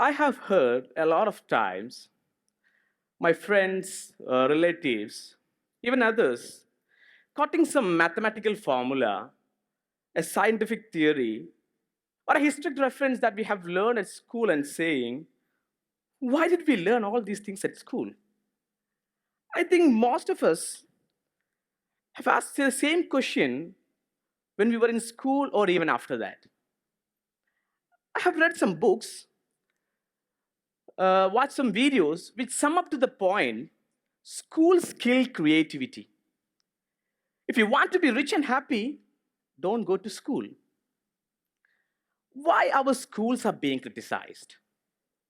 I have heard a lot of times my friends, relatives, even others, quoting some mathematical formula, a scientific theory, or a historic reference that we have learned at school and saying, why did we learn all these things at school? I think most of us have asked the same question when we were in school or even after that. I have read some books, watched some videos which sum up to the point schools kill creativity. If you want to be rich and happy, don't go to school. Why our schools are being criticized?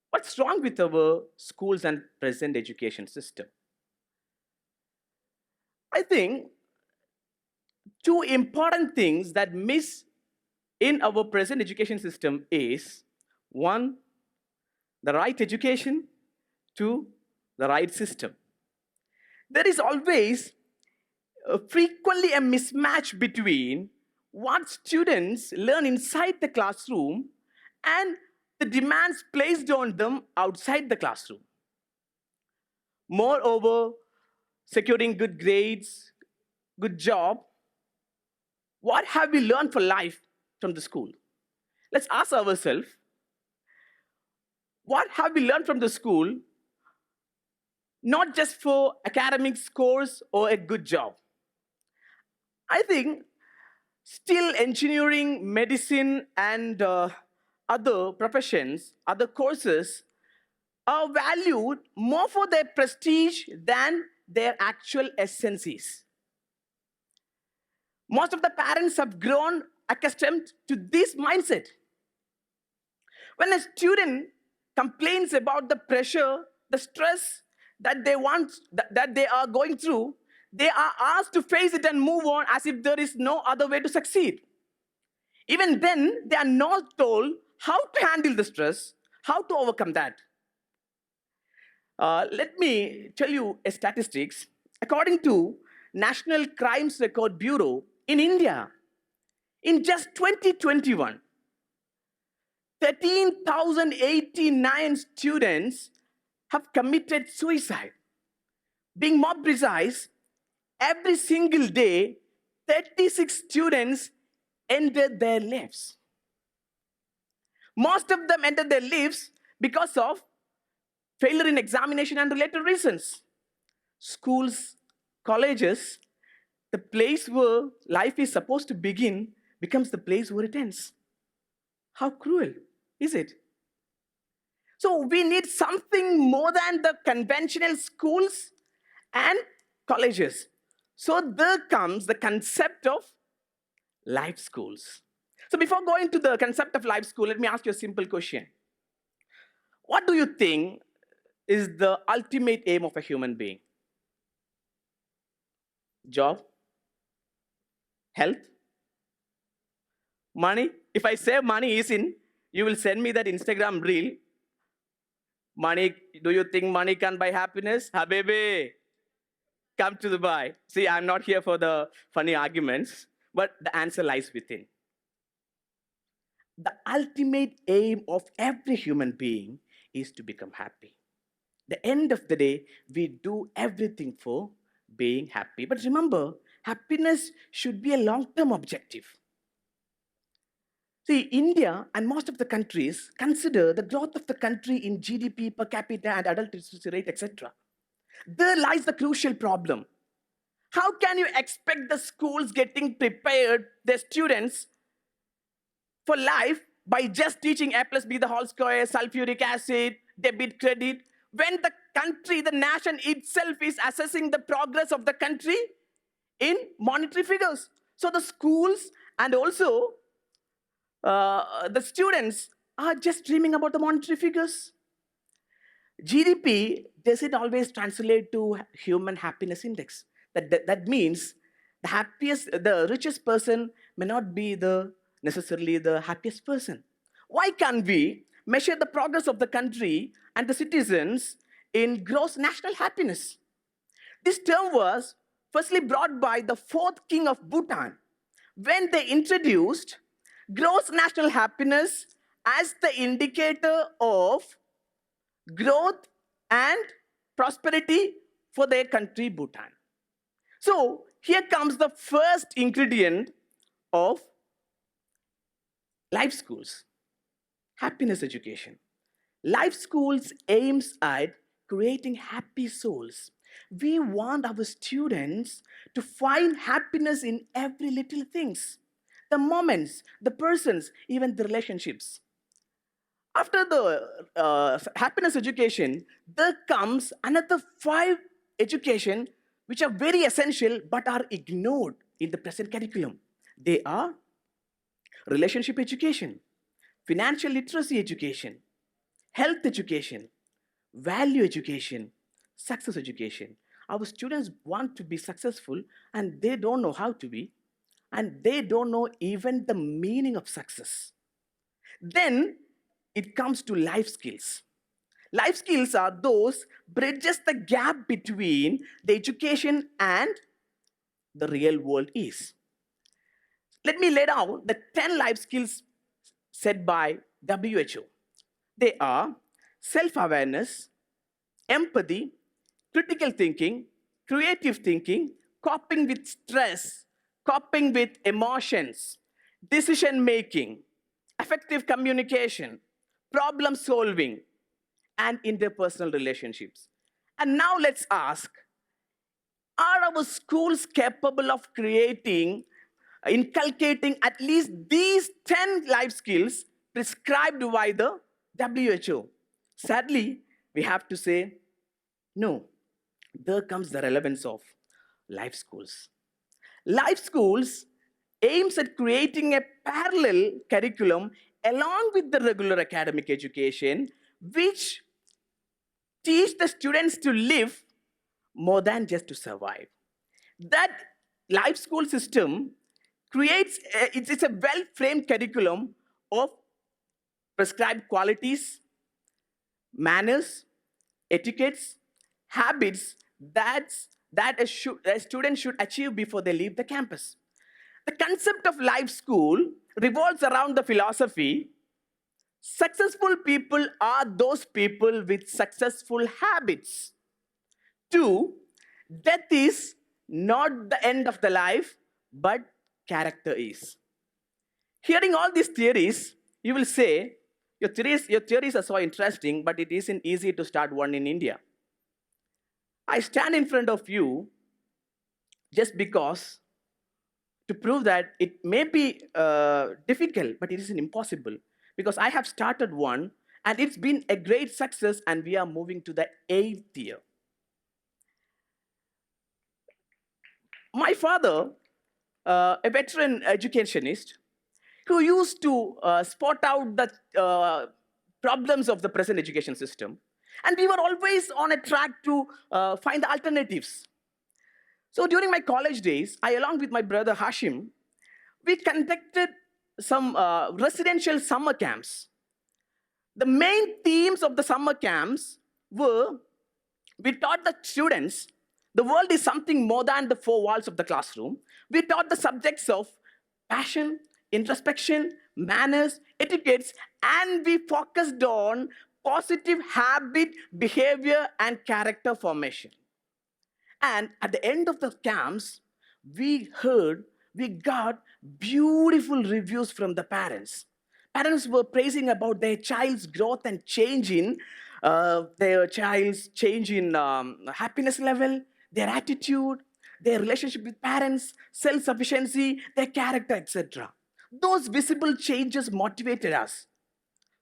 What's wrong with our schools and present education system? I think two important things that miss in our present education system is one, the right education, two, the right system. There is always frequently a mismatch between what students learn inside the classroom and the demands placed on them outside the classroom. Moreover, securing good grades, good job, what have we learned for life from the school? Let's ask ourselves, what have we learned from the school, not just for academic scores or a good job? I think still engineering, medicine, and other professions, other courses are valued more for their prestige than their actual essence is. Most of the parents have grown accustomed to this mindset. When a student complains about the pressure, the stress that they are going through, they are asked to face it and move on as if there is no other way to succeed. Even then, they are not told how to handle the stress, how to overcome that. Let me tell you a statistics. According to National Crimes Record Bureau, in India, in just 2021, 13,089 students have committed suicide. Being more precise, every single day, 36 students ended their lives. Most of them ended their lives because of failure in examination and related reasons. Schools, colleges, the place where life is supposed to begin becomes the place where it ends. How cruel is it? So we need something more than the conventional schools and colleges. So there comes the concept of life schools. So before going to the concept of life school, let me ask you a simple question. What do you think is the ultimate aim of a human being? Job? Health? Money? If I say money is in, you will send me that Instagram reel. Money, do you think money can buy happiness? Habibi, come to Dubai. See, I'm not here for the funny arguments, but the answer lies within. The ultimate aim of every human being is to become happy. The end of the day, we do everything for being happy. But remember, happiness should be a long-term objective. See, India and most of the countries consider the growth of the country in GDP per capita and adult literacy rate, etc. There lies the crucial problem. How can you expect the schools getting prepared their students for life by just teaching A plus B the whole square, sulfuric acid, debit, credit, when the country, the nation itself is assessing the progress of the country in monetary figures? So the schools and also the students are just dreaming about the monetary figures. GDP doesn't always translate to human happiness index. That means the richest person may not be necessarily the happiest person. Why can't we measure the progress of the country and the citizens in gross national happiness? This term was firstly brought by the fourth king of Bhutan when they introduced gross national happiness as the indicator of growth, and prosperity for their country, Bhutan. So here comes the first ingredient of life schools: happiness education. Life schools aims at creating happy souls. We want our students to find happiness in every little things, the moments, the persons, even the relationships. After the happiness education, there comes another five education which are very essential but are ignored in the present curriculum. They are relationship education, financial literacy education, health education, value education, success education. Our students want to be successful and they don't know how to be, and they don't know even the meaning of success. Then it comes to life skills. Life skills are those bridges the gap between the education and the real world is. Let me lay down the 10 life skills set by WHO. They are self-awareness, empathy, critical thinking, creative thinking, coping with stress, coping with emotions, decision making, effective communication, problem solving, and interpersonal relationships. And now let's ask, are our schools capable of inculcating at least these 10 life skills prescribed by the WHO? Sadly, we have to say no. There comes the relevance of life schools. Life schools aims at creating a parallel curriculum along with the regular academic education, which teach the students to live more than just to survive. That life school system it's a well-framed curriculum of prescribed qualities, manners, etiquettes, habits that a student should achieve before they leave the campus. The concept of life school revolves around the philosophy: successful people are those people with successful habits. Two, death is not the end of the life, but character is. Hearing all these theories, you will say, your theories are so interesting, but it isn't easy to start one in India. I stand in front of you just because to prove that it may be difficult, but it isn't impossible. Because I have started one, and it's been a great success, and we are moving to the 8th year. My father, a veteran educationist, who used to spot out the problems of the present education system, and we were always on a track to find the alternatives. So during my college days, I, along with my brother Hashim, we conducted some residential summer camps. The main themes of the summer camps were, we taught the students the world is something more than the four walls of the classroom. We taught the subjects of passion, introspection, manners, etiquettes, and we focused on positive habit, behavior, and character formation. And at the end of the camps, we got beautiful reviews from the parents. Parents were praising about their child's growth and change in their child's change in happiness level, their attitude, their relationship with parents, self-sufficiency, their character, etc. Those visible changes motivated us.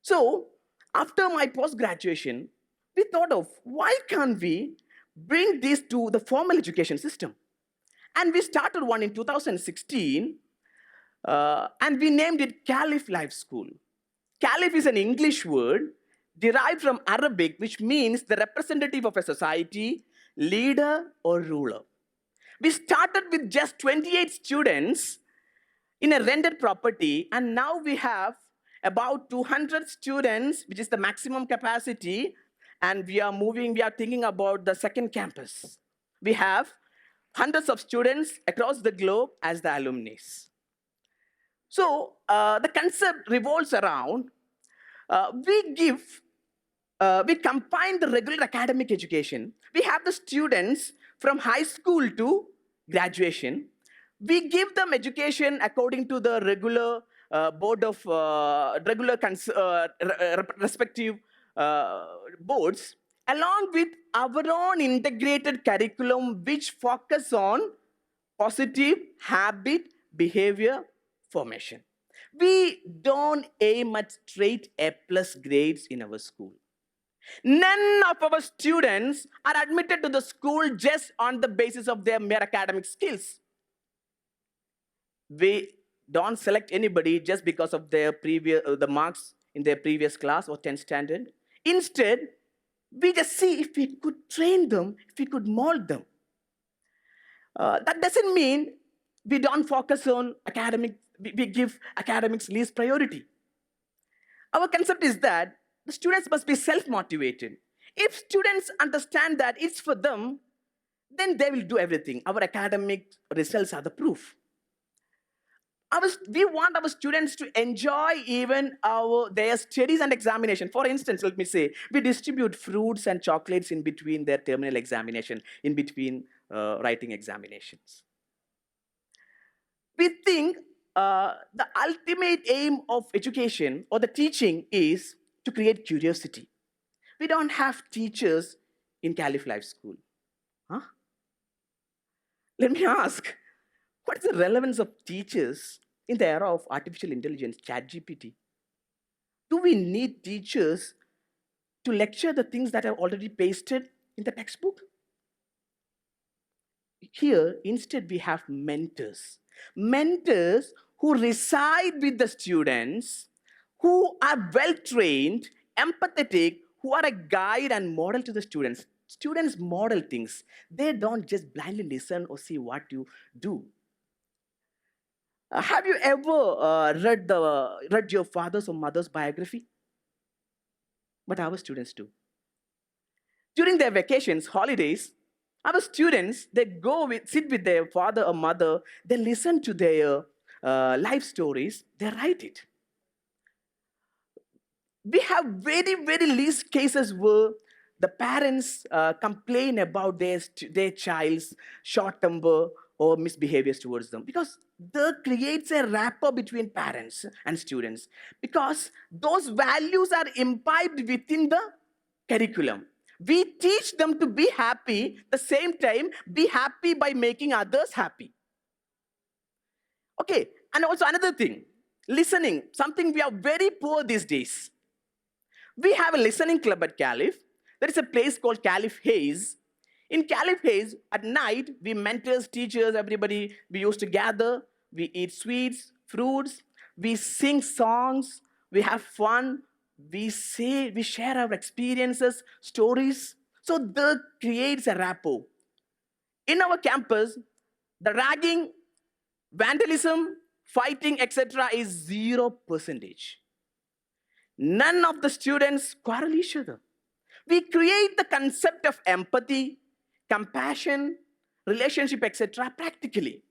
So, after my post-graduation, we thought of why can't we bring this to the formal education system? And we started one in 2016, and we named it Caliph Life School. Caliph is an English word derived from Arabic, which means the representative of a society, leader, or ruler. We started with just 28 students in a rented property, and now we have about 200 students, which is the maximum capacity, and we are thinking about the second campus. We have hundreds of students across the globe as the alumni. So the concept revolves around we give we combine the regular academic education. We have the students from high school to graduation. We give them education according to the regular board of respective boards, along with our own integrated curriculum, which focus on positive habit behavior formation. We don't aim at straight A plus grades in our school. None of our students are admitted to the school just on the basis of their mere academic skills. We don't select anybody just because of their the marks in their previous class or 10th standard. Instead, we just see if we could train them, if we could mold them. That doesn't mean we don't focus on academic, we give academics least priority. Our concept is that the students must be self-motivated. If students understand that it's for them, then they will do everything. Our academic results are the proof. We want our students to enjoy even their studies and examination. For instance, let me say, we distribute fruits and chocolates in between their terminal examination, in between writing examinations. We think the ultimate aim of education or the teaching is to create curiosity. We don't have teachers in Caliph Life School. Huh? Let me ask, what is the relevance of teachers in the era of artificial intelligence, ChatGPT? Do we need teachers to lecture the things that are already pasted in the textbook? Here, instead, we have mentors. Mentors who reside with the students, who are well-trained, empathetic, who are a guide and model to the students. Students model things. They don't just blindly listen or see what you do. Have you ever read your father's or mother's biography? But our students do. During their vacations, holidays, our students, they sit with their father or mother, they listen to their life stories, they write it. We have very, very least cases where the parents complain about their child's short temper or misbehaviors towards them, because that creates a rapport between parents and students, because those values are imbibed within the curriculum. We teach them to be happy, at the same time, be happy by making others happy. Okay, and also another thing, listening, something we are very poor these days. We have a listening club at Caliph. There is a place called Caliph Hayes. In Caliph Hayes, at night, we mentors, teachers, everybody, we used to gather, we eat sweets, fruits, we sing songs, we have fun, we share our experiences, stories. So that creates a rapport. In our campus, the ragging, vandalism, fighting, etc. is 0%. None of the students quarrel each other. We create the concept of empathy, compassion, relationship, etc. practically.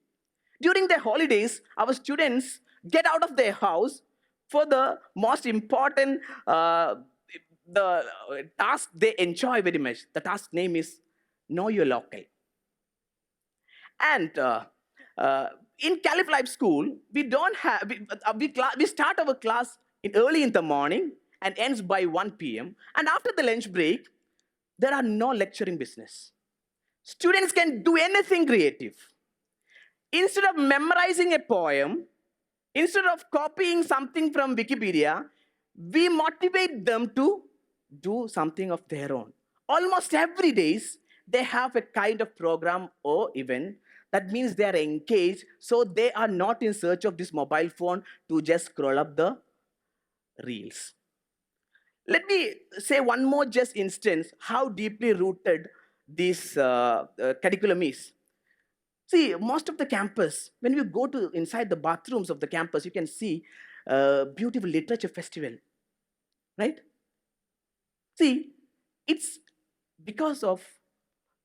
During their holidays, our students get out of their house for the most important the task they enjoy very much. The task name is Know Your Local. And in Caliph Life School, we don't have, we start our class early in the morning and ends by 1 p.m. And after the lunch break, there are no lecturing business. Students can do anything creative. Instead of memorizing a poem, instead of copying something from Wikipedia, we motivate them to do something of their own. Almost every day, they have a kind of program or event. That means they are engaged, so they are not in search of this mobile phone to just scroll up the reels. Let me say one more just instance how deeply rooted this curriculum is. See, most of the campus, when you go to inside the bathrooms of the campus, you can see a beautiful literature festival, right? See, it's because of,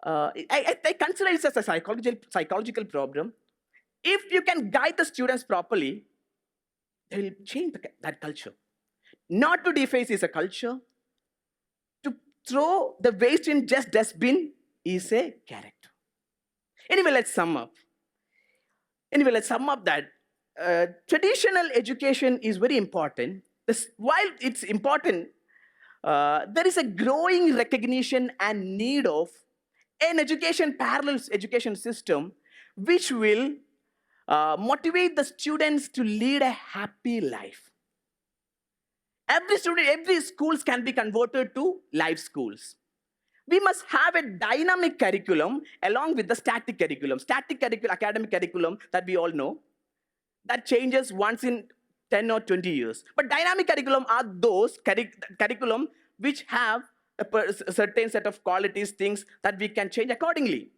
I consider it as a psychological problem. If you can guide the students properly, they will change that culture. Not to deface is a culture. throw the waste in just dustbin is a character. Anyway, let's sum up. That traditional education is very important. While it's important, there is a growing recognition and need of an parallel education system which will motivate the students to lead a happy life. Every schools can be converted to live schools. We must have a dynamic curriculum along with the static curriculum. Academic curriculum that we all know, that changes once in 10 or 20 years. But dynamic curriculum are those curriculum which have a certain set of qualities, things that we can change accordingly.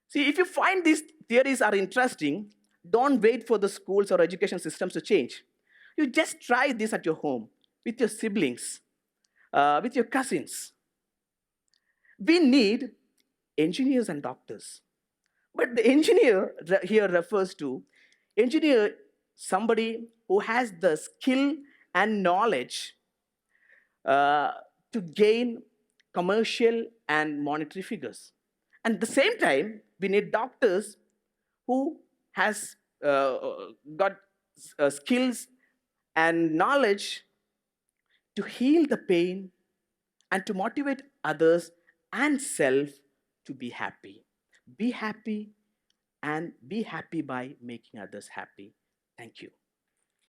See, if you find these theories are interesting, don't wait for the schools or education systems to change. You just try this at your home, with your siblings, with your cousins. We need engineers and doctors. But the engineer here refers to somebody who has the skill and knowledge to gain commercial and monetary figures. And at the same time, we need doctors who has got skills and knowledge to heal the pain and to motivate others and self to be happy. Be happy and be happy by making others happy. Thank you.